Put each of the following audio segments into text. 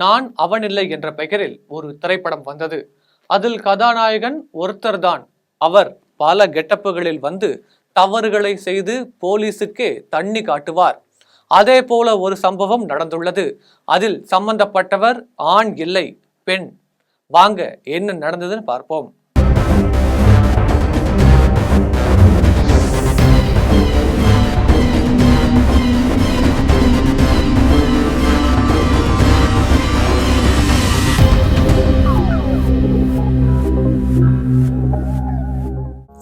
நான் அவனில்லை என்ற பெயரில் ஒரு திரைப்படம் வந்தது. அதில் கதாநாயகன் ஒருத்தர்தான். அவர் பல கெட்டப்புகளில் வந்து தவறுகளை செய்து போலீசுக்கே தண்ணி காட்டுவார். அதே போல ஒரு சம்பவம் நடந்துள்ளது. அதில் சம்பந்தப்பட்டவர் ஆண் இல்லை, பெண். வாங்க என்ன நடந்ததுன்னு பார்ப்போம்.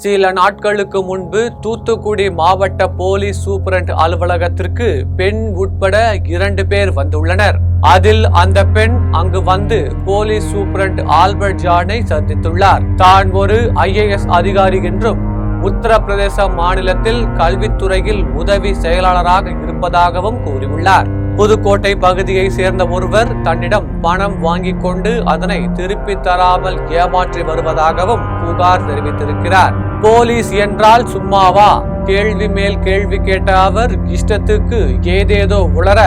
சில நாட்களுக்கு முன்பு தூத்துக்குடி மாவட்ட போலீஸ் சூப்பரண்ட் அலுவலகத்திற்கு பெண் உட்பட 2 பேர் வந்துள்ளனர். அதில் அந்த பெண் அங்கு வந்து போலீஸ் சூப்பரண்ட் ஆல்பர்ட் ஜானை சந்தித்துள்ளார். தான் ஒரு IAS அதிகாரி என்றும் உத்தரப்பிரதேச மாநிலத்தில் கல்வித்துறையில் உதவி செயலாளராக இருப்பதாகவும் கூறியுள்ளார். புதுக்கோட்டை பகுதியை சேர்ந்த ஒருவர் தன்னிடம் பணம் வாங்கிக் கொண்டு அதனை திருப்பி தராமல் ஏமாற்றி வருவதாகவும் புகார் தெரிவித்திருக்கிறார். போலீஸ் என்றால் சும்மாவா? கேள்வி மேல் கேள்வி கேட்ட அவர் இஷ்டத்துக்கு ஏதேதோ உளர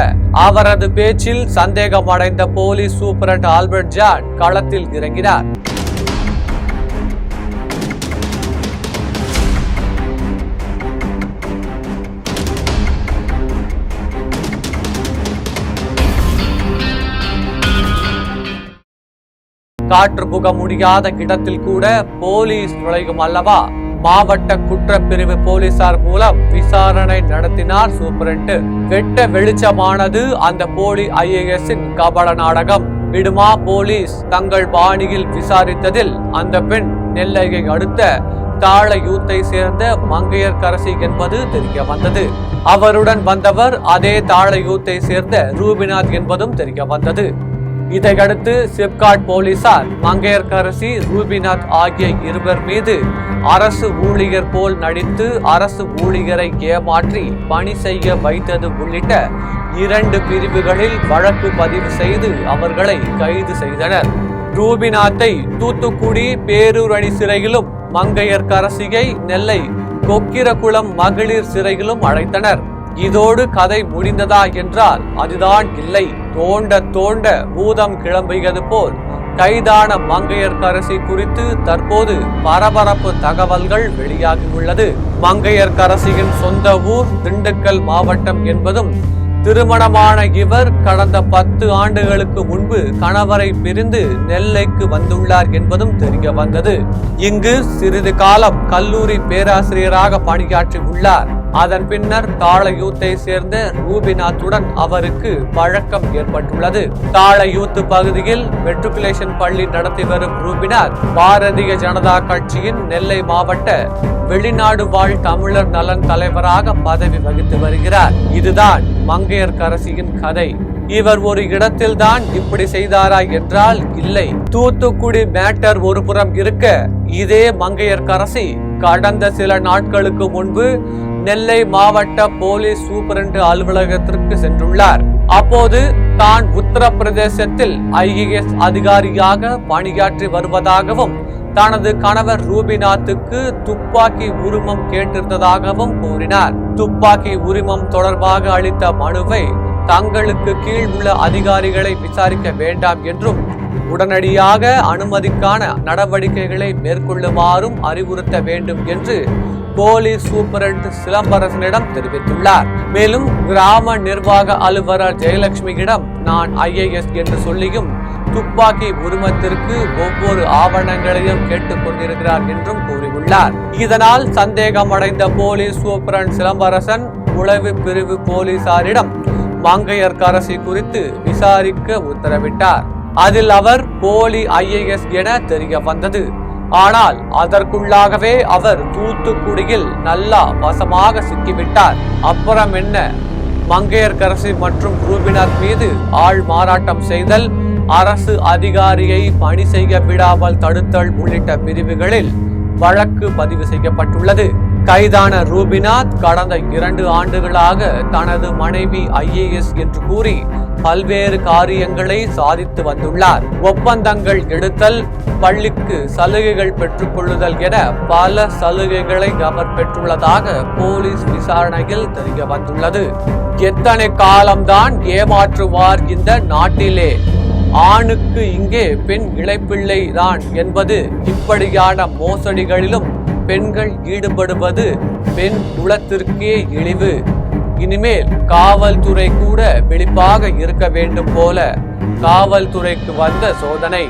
அவரது பேச்சில் சந்தேகம் அடைந்த போலீஸ் சூப்பரண்ட் ஆல்பர்ட் ஜான் களத்தில் இறங்கினார். காற்று புக முடியாத இடத்தில் கூட போலீஸ் நுழையும் அல்லவா? மாவட்ட குற்றப்பிரிவு போலீசார் மூலம் விசாரணை நடத்தினார் சூப்பரண்ட். வெட்ட வெளிச்சமானது அந்த போலி IAS-இன் கபட நாடகம். விடுமா போலீஸ் தங்கள் பாணியில் விசாரித்ததில் அந்த பெண் நெல்லையை அடுத்த தாளையூத்தை சேர்ந்த மங்கையர்கரசி என்பது தெரிய வந்தது. அவருடன் வந்தவர் அதே தாளையூத்தை சேர்ந்த ரூபிநாத் என்பதும் தெரிய வந்தது. இதையடுத்து சிப்காட் போலீசார் மங்கையர்கரசி, ரூபிநாத் ஆகிய இருவர் மீது அரசு ஊழியர் போல் நடித்து அரசு ஊழியரை ஏமாற்றி பணி செய்ய வைத்தது உள்ளிட்ட 2 பிரிவுகளில் வழக்கு பதிவு செய்து அவர்களை கைது செய்தனர். ரூபிநாத்தை தூத்துக்குடி பேரூரணி சிறையிலும் மங்கையர்கரசியை நெல்லை கொக்கிரகுளம் மகளிர் சிறையிலும் அழைத்தனர். இதோடு கதை முடிந்ததா என்றால் அதுதான் இல்லை. தோண்ட தோண்ட பூதம் கிளம்பியது போல் கைதான மங்கையர்கரசி குறித்து தற்போது பரபரப்பு தகவல்கள் வெளியாகியுள்ளது. மங்கையர்கரசியின் சொந்த ஊர் திண்டுக்கல் மாவட்டம் என்பதும் திருமணமான இவர் கடந்த 10 ஆண்டுகளுக்கு முன்பு கணவரை பிரிந்து நெல்லைக்கு வந்துள்ளார் என்பதும் தெரிய வந்தது. இங்கு சிறிது காலம் கல்லூரி பேராசிரியராக பணியாற்றி உள்ளார். அதன் பின்னர் தாளையூத்தை சேர்ந்த ரூபிநாத்துடன் அவருக்கு பழக்கம் ஏற்பட்டுள்ளது. தாளையூத்து பகுதியில் மெட்ரிகுலேஷன் பள்ளி நடத்தி வரும் ரூபிநாத் பாரதிய ஜனதா கட்சியின் நெல்லை மாவட்ட வெளிநாடு வாழ் தமிழர் நலன் தலைவராக பதவி வகித்து வருகிறார். இதுதான் மங்கையர்கரசியின் கதை. இவர் ஒரு இடத்தில் தான் இப்படி செய்தாரா என்றால் இல்லை. தூத்துக்குடி மேட்டர் ஒரு புறம் இருக்க, இதே மங்கையர்கரசி கடந்த சில நாட்களுக்கு முன்பு நெல்லை மாவட்ட போலீஸ் சூப்பரண்ட் அலுவலகத்திற்கு சென்றுள்ளார். அப்போது தான் உத்தரப்பிரதேசத்தில் IAS அதிகாரியாக பணியாற்றி வருவதாகவும் தனது கணவர் ரூபிநாத்துக்கு துப்பாக்கி உரிமம் கேட்டிருந்ததாகவும் கூறினார். துப்பாக்கி உரிமம் தொடர்பாக அளித்த மனுவை தங்களுக்கு கீழ் உள்ள அதிகாரிகளை விசாரிக்க வேண்டாம் என்றும் உடனடியாக அனுமதிக்கான நடவடிக்கைகளை மேற்கொள்ளுமாறும் அறிவுறுத்த வேண்டும் என்று போலீஸ் சூப்பரண்ட் சிலம்பரசனிடம் தெரிவித்துள்ளார். மேலும் கிராம நிர்வாக அலுவலர் ஜெயலட்சுமியிடம் நான் IAS என்று சொல்லியும் துப்பாக்கி உரிமத்திற்கு ஒவ்வொரு ஆவணங்களையும் கேட்டுக் கொண்டிருக்கிறார் என்றும் கூறியுள்ளார். இதனால் சந்தேகமடைந்த போலீஸ் சூப்பரண்ட் சிலம்பரசன் உளவு பிரிவு போலீசாரிடம் மங்கையர்கரசி குறித்து விசாரிக்க உத்தரவிட்டார். அதில் அவர் போலி IAS என தெரிய வந்தது. ஆனால் அதற்குள்ளாகவே அவர் தூத்துக்குடியில் நல்லா வசமாக சிக்கிவிட்டார். அப்புறம் என்ன? மங்கையர்கரசி மற்றும் ரூபிநாத் மீது ஆள் மாறாட்டம் செய்தல், அரசு அதிகாரியை பணி செய்ய விடாமல் தடுத்தல் உள்ளிட்ட பிரிவுகளில் வழக்கு பதிவு செய்யப்பட்டுள்ளது. கைதான ரூபிநாத் கடந்த 2 ஆண்டுகளாக தனது மனைவி IAS என்று கூறி பல்வேறு காரியங்களை சாதித்து வந்துள்ளார். ஒப்பந்தங்கள் எடுத்தல், பள்ளிக்கு சலுகைகள் பெற்றுக் கொள்ளுதல் என பல சலுகைகளை அவர் பெற்றுள்ளதாக போலீஸ் விசாரணையில் தெரிய வந்துள்ளது. எத்தனை காலம்தான் ஏமாற்றுவார் இந்த நாட்டிலே? ஆணுக்கு இங்கே பெண் இளைப்பிள்ளை தான் என்பது, இப்படியான மோசடிகளிலும் பெண்கள் ஈடுபடுவது பெண் குலத்திற்கே இழிவு. இனிமேல் காவல்துறை கூட விழிப்பாக இருக்க வேண்டும் போல காவல்துறைக்கு வந்த சோதனை